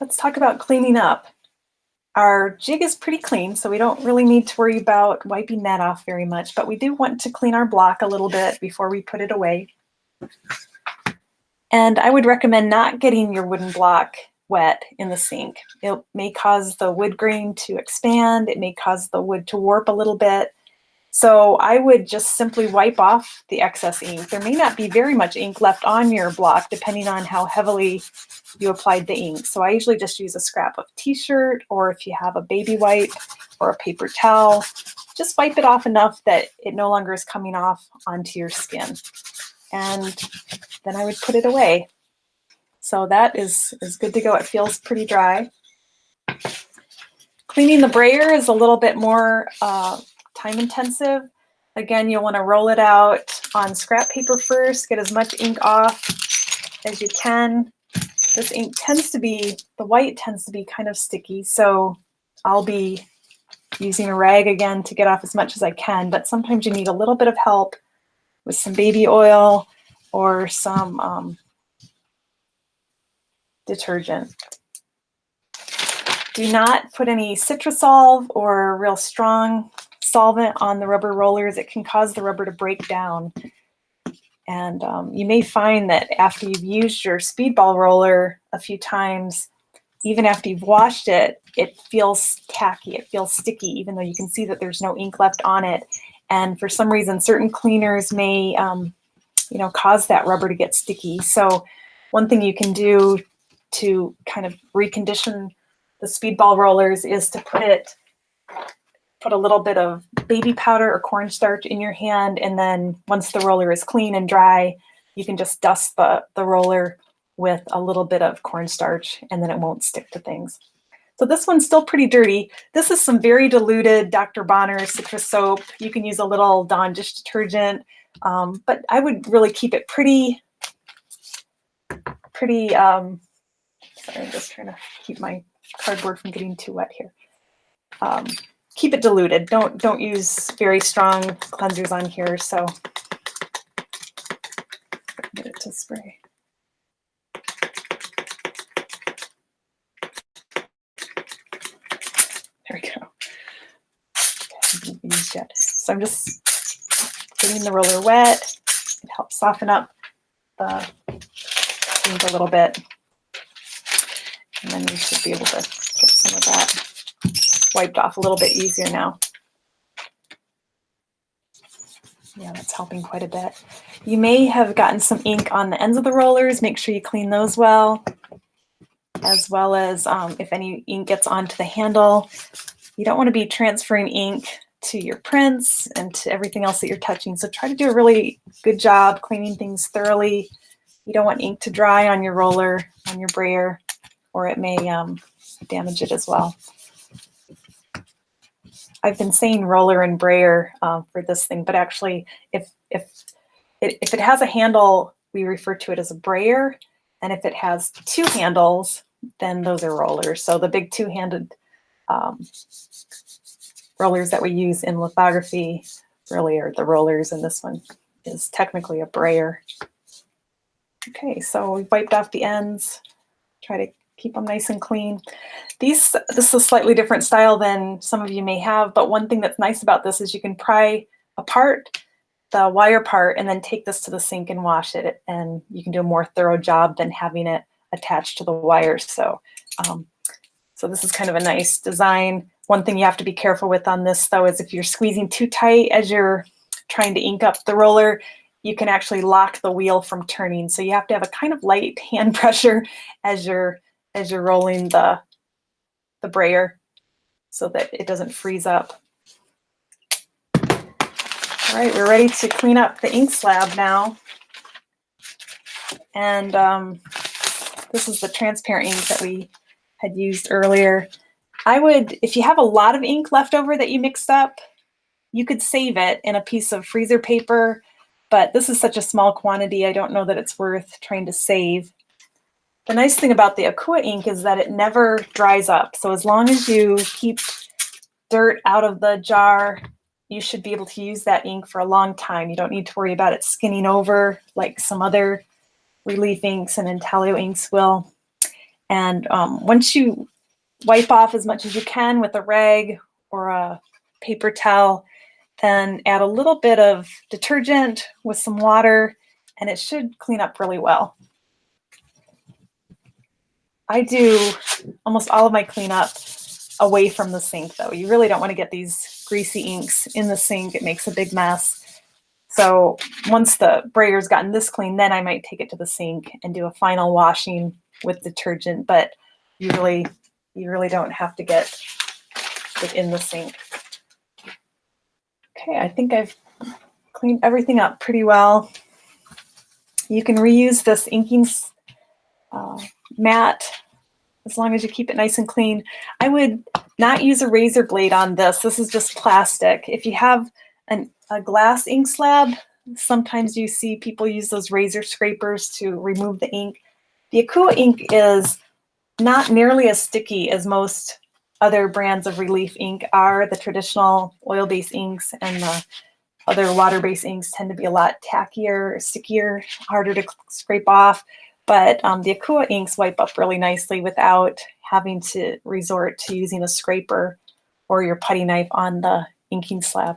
let's talk about cleaning up. Our jig is pretty clean, so we don't really need to worry about wiping that off very much, but we do want to clean our block a little bit before we put it away. And I would recommend not getting your wooden block wet in the sink. It may cause the wood grain to expand, it may cause the wood to warp a little bit. So I would just simply wipe off the excess ink. There may not be very much ink left on your block depending on how heavily you applied the ink. So I usually just use a scrap of t-shirt, or if you have a baby wipe or a paper towel, just wipe it off enough that it no longer is coming off onto your skin. And then I would put it away. So that is good to go. It feels pretty dry. Cleaning the brayer is a little bit more time intensive. Again, you'll want to roll it out on scrap paper first, get as much ink off as you can. This ink tends to be, the white tends to be kind of sticky, so I'll be using a rag again to get off as much as I can, but sometimes you need a little bit of help with some baby oil or some detergent. Do not put any Citrusolve or real strong solvent on the rubber rollers. It can cause the rubber to break down. And you may find that after you've used your speedball roller a few times, even after you've washed it, it feels tacky, it feels sticky, even though you can see that there's no ink left on it. And for some reason, certain cleaners may cause that rubber to get sticky. So one thing you can do to kind of recondition the speedball rollers is to put a little bit of baby powder or cornstarch in your hand, and then once the roller is clean and dry, you can just dust the roller with a little bit of cornstarch, and then it won't stick to things. So this one's still pretty dirty. This is some very diluted Dr. Bonner citrus soap. You can use a little Dawn dish detergent, but I would really keep it pretty, sorry, I'm just trying to keep my cardboard from getting too wet here. Keep it diluted. Don't use very strong cleansers on here. So get it to spray. There we go. Okay, so I'm just getting the roller wet. It helps soften up the ink a little bit, and then you should be able to get some of that wiped off a little bit easier now. Yeah, that's helping quite a bit. You may have gotten some ink on the ends of the rollers. Make sure you clean those well as if any ink gets onto the handle. You don't want to be transferring ink to your prints and to everything else that you're touching. So try to do a really good job cleaning things thoroughly. You don't want ink to dry on your roller, on your brayer, or it may damage it as well. I've been saying roller and brayer for this thing, but actually if it has a handle, we refer to it as a brayer. And if it has two handles, then those are rollers. So the big two-handed rollers that we use in lithography really are the rollers, and this one is technically a brayer. Okay, so we've wiped off the ends. Try to keep them nice and clean. This is a slightly different style than some of you may have, but one thing that's nice about this is you can pry apart the wire part and then take this to the sink and wash it, and you can do a more thorough job than having it attached to the wires. So this is kind of a nice design. One thing you have to be careful with on this though is if you're squeezing too tight as you're trying to ink up the roller, you can actually lock the wheel from turning. So you have to have a kind of light hand pressure as you're rolling the brayer so that it doesn't freeze up. All right, we're ready to clean up the ink slab now. And this is the transparent ink that we had used earlier. I would, if you have a lot of ink left over that you mixed up, you could save it in a piece of freezer paper, but this is such a small quantity, I don't know that it's worth trying to save. The nice thing about the Akua ink is that it never dries up. So as long as you keep dirt out of the jar, you should be able to use that ink for a long time. You don't need to worry about it skinning over like some other relief inks and intaglio inks will. And once you wipe off as much as you can with a rag or a paper towel, then add a little bit of detergent with some water, and it should clean up really well. I do almost all of my cleanup away from the sink, though. You really don't want to get these greasy inks in the sink. It makes a big mess. So once the brayer's gotten this clean, then I might take it to the sink and do a final washing with detergent, but you really don't have to get it in the sink. Okay, I think I've cleaned everything up pretty well. You can reuse this inking mat as long as you keep it nice and clean. I would not use a razor blade on this. This is just plastic. If you have a glass ink slab, sometimes you see people use those razor scrapers to remove the ink. The Akua ink is not nearly as sticky as most other brands of relief ink are. The traditional oil-based inks and the other water-based inks tend to be a lot tackier, stickier, harder to scrape off. But the Akua inks wipe up really nicely without having to resort to using a scraper or your putty knife on the inking slab.